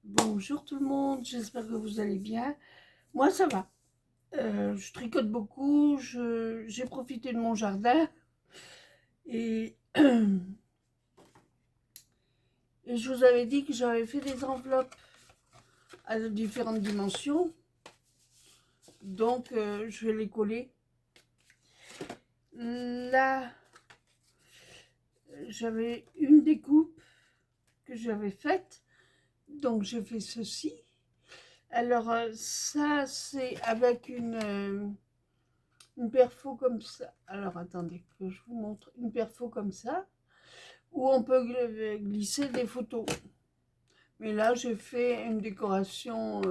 Bonjour tout le monde, j'espère que vous allez bien. Moi ça va. Je tricote beaucoup, j'ai profité de mon jardin et, et je vous avais dit que j'avais fait des enveloppes à différentes dimensions. Donc je vais les coller. Là, j'avais une découpe que j'avais faite. Donc j'ai fait ceci. Alors ça c'est avec une perfo comme ça. Alors attendez que je vous montre une perfo comme ça, où on peut glisser des photos. Mais là, j'ai fait une décoration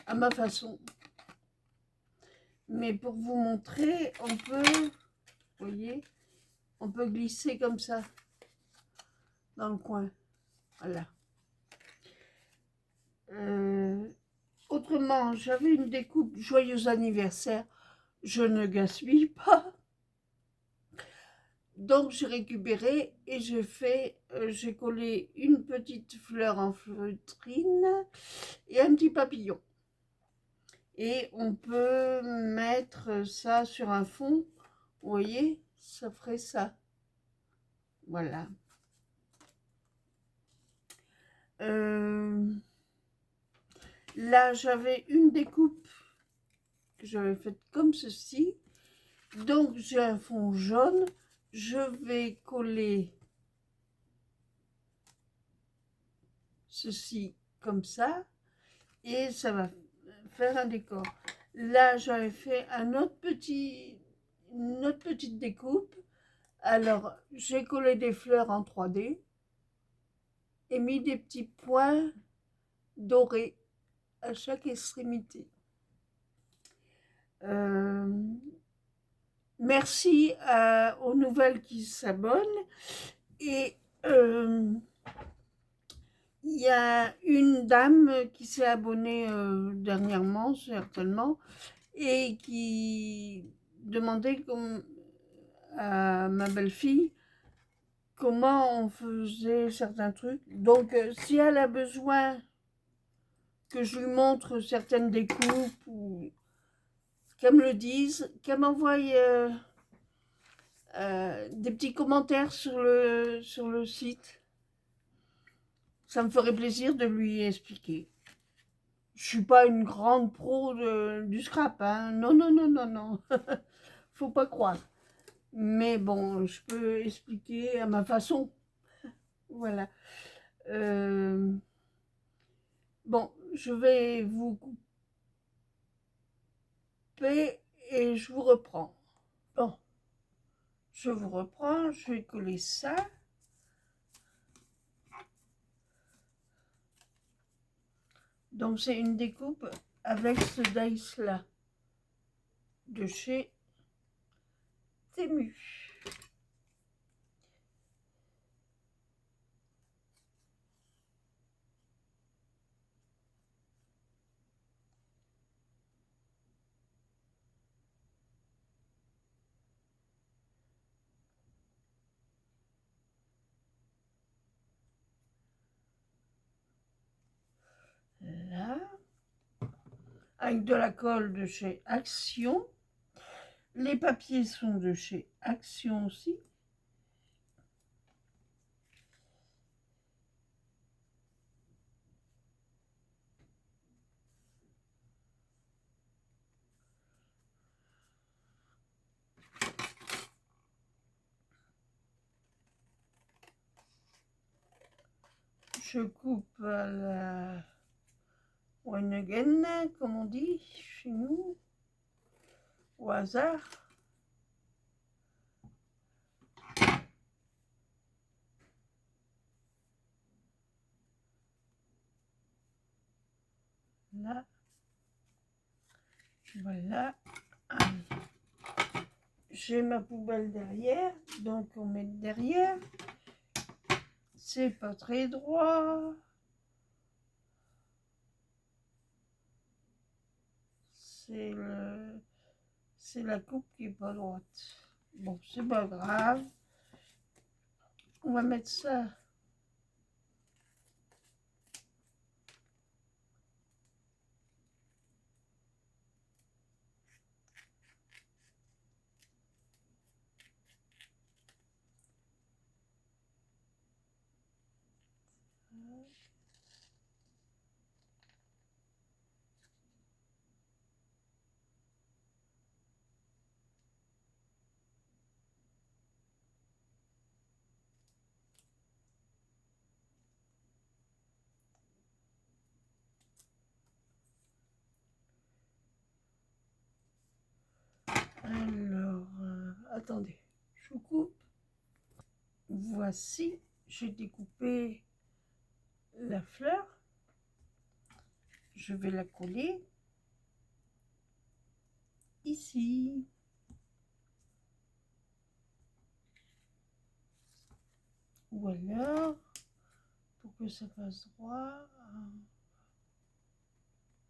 à ma façon. Mais pour vous montrer, on peut, vous voyez, on peut glisser comme ça dans le coin. Voilà. Autrement, j'avais une découpe joyeux anniversaire. Je ne gaspille pas. Donc j'ai récupéré et j'ai collé une petite fleur en feutrine et un petit papillon. Et on peut mettre ça sur un fond, vous voyez, ça ferait ça. Voilà. Là, j'avais une découpe que j'avais faite comme ceci. Donc j'ai un fond jaune. Je vais coller ceci comme ça et ça va faire un décor. Là, j'avais fait une autre petite découpe. Alors, j'ai collé des fleurs en 3D et mis des petits points dorés à chaque extrémité. Merci aux nouvelles qui s'abonnent. Et il y a une dame qui s'est abonnée dernièrement, certainement, et qui demandait à ma belle-fille comment on faisait certains trucs. Donc, si elle a besoin que je lui montre certaines découpes ou qu'elle me le dise, qu'elle m'envoie des petits commentaires sur le site. Ça me ferait plaisir de lui expliquer. Je suis pas une grande pro du scrap, hein. Non, non, non, non, non. Faut pas croire. Mais bon, je peux expliquer à ma façon. Voilà. Bon, je vais vous couper et je vous reprends. Bon, je vous reprends, je vais coller ça. Donc c'est une découpe avec ce dice là de chez Temu. Là, avec de la colle de chez Action. Les papiers sont de chez Action aussi. Je coupe à la one again, comme on dit chez nous, au hasard. Là, voilà. J'ai ma poubelle derrière, donc on met derrière. C'est pas très droit. C'est la coupe qui est pas droite. Bon, c'est pas grave. On va mettre ça Alors, attendez, je vous coupe. Voici, j'ai découpé la fleur. Je vais la coller ici. Ou alors, pour que ça fasse droit,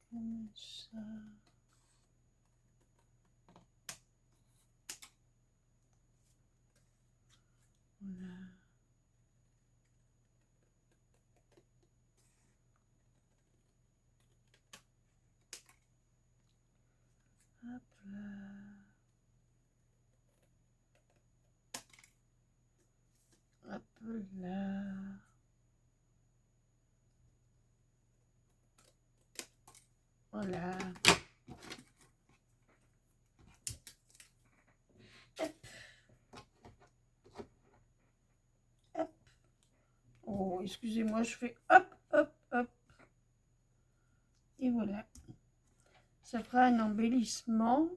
comme ça. Voilà. Hop là. Hop là. Voilà. Hop. Hop. Oh, excusez-moi, je fais hop, hop, hop. Et voilà. Ça fera un embellissement.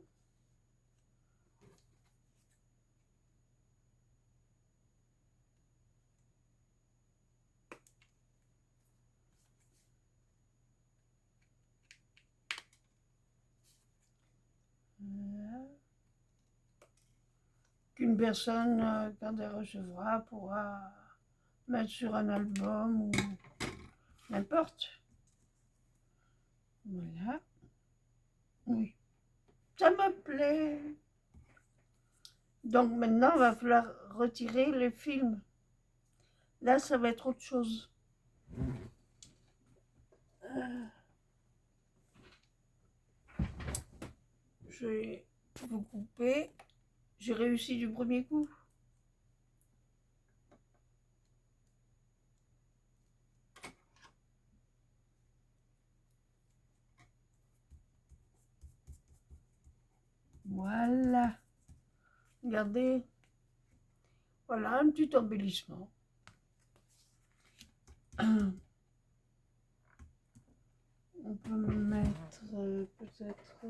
Voilà. Qu'une personne, quand elle recevra, pourra mettre sur un album ou n'importe. Voilà. Oui, ça me plaît. Donc maintenant, il va falloir retirer le film. Là, ça va être autre chose. Je vais vous couper. J'ai réussi du premier coup. Voilà. Regardez. Voilà un petit embellissement. On peut mettre peut-être...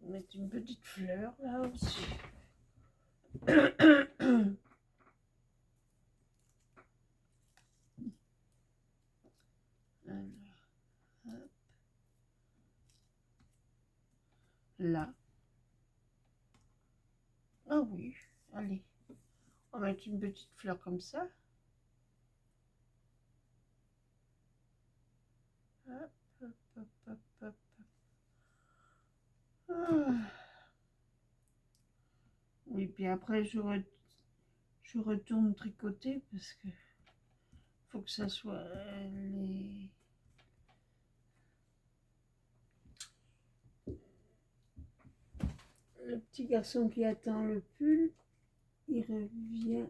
mettre une petite fleur là aussi. Alors, hop. Là. Ah oui, allez. On va mettre une petite fleur comme ça. Hop, hop, hop, hop, hop. Ah. Oui, puis après je retourne tricoter parce que faut que ça soit le petit garçon qui attend le pull, il revient,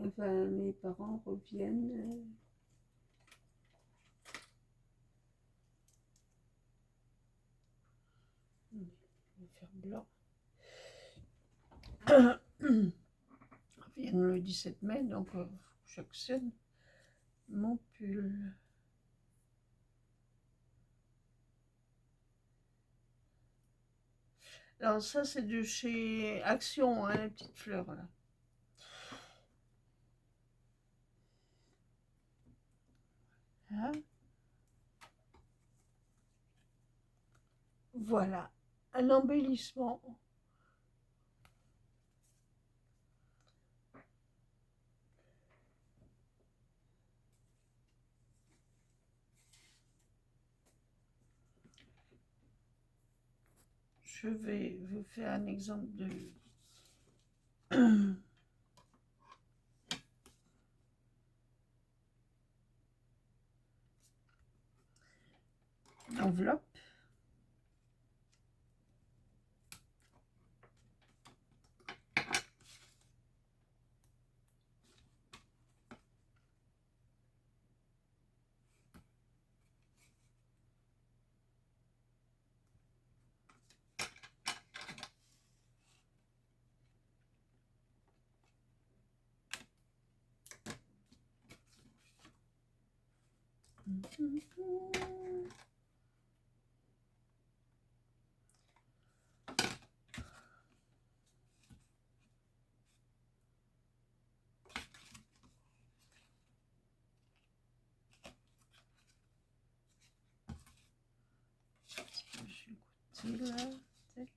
enfin mes parents reviennent. Je vais faire blanc. Reviennent le 17 mai, donc j'actionne mon pull. Alors ça c'est de chez Action, hein, les petites fleurs là. Hein? Voilà, un embellissement. Je vais vous faire un exemple de... enveloppe. Je vais goûter là. Tac.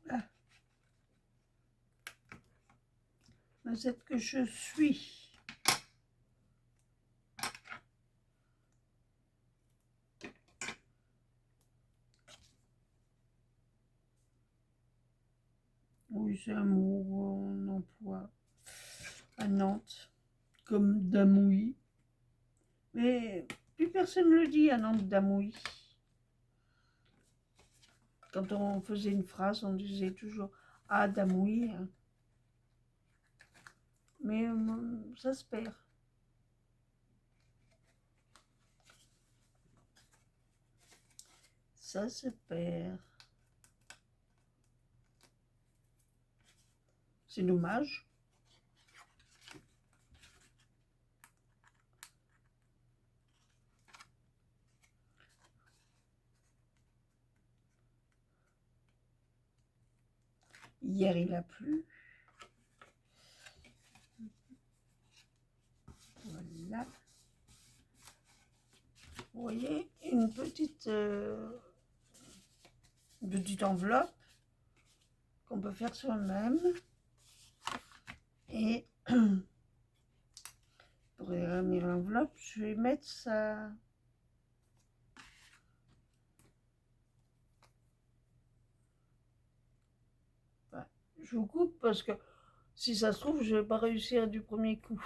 Ah. Noisette que je suis. Oui, c'est un mot qu'on emploie à Nantes, comme Damouy. Mais plus personne ne le dit à Nantes, Damouy. Quand on faisait une phrase, on disait toujours « Ah, Damouy hein. ». Mais ça se perd. Ça se perd. C'est dommage. Hier, il a plu. Voilà. Vous voyez, une petite enveloppe qu'on peut faire soi-même. Et pour remettre l'enveloppe, je vais mettre ça. Enfin, je vous coupe parce que si ça se trouve, je ne vais pas réussir du premier coup.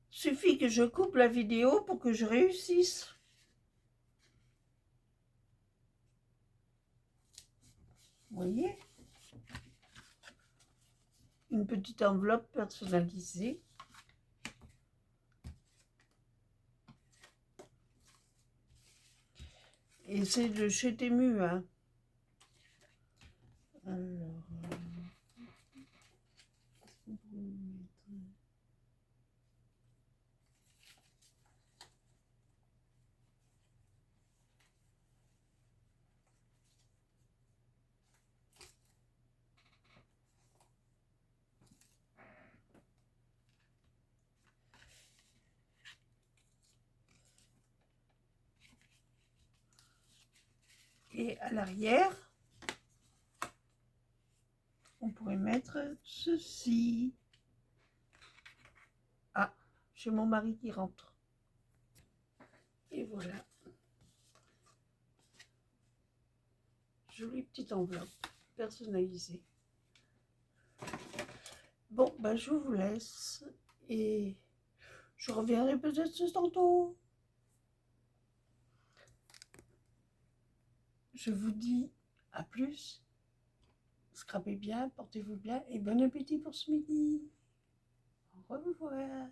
Suffit que je coupe la vidéo pour que je réussisse. Vous voyez? Une petite enveloppe personnalisée. Et c'est de chez Temu, hein. Alors, et à l'arrière, on pourrait mettre ceci. Ah, j'ai mon mari qui rentre. Et voilà. Jolie petite enveloppe personnalisée. Bon, ben je vous laisse et je reviendrai peut-être tantôt. Je vous dis à plus. Scrapez bien, portez-vous bien et bon appétit pour ce midi. Au revoir.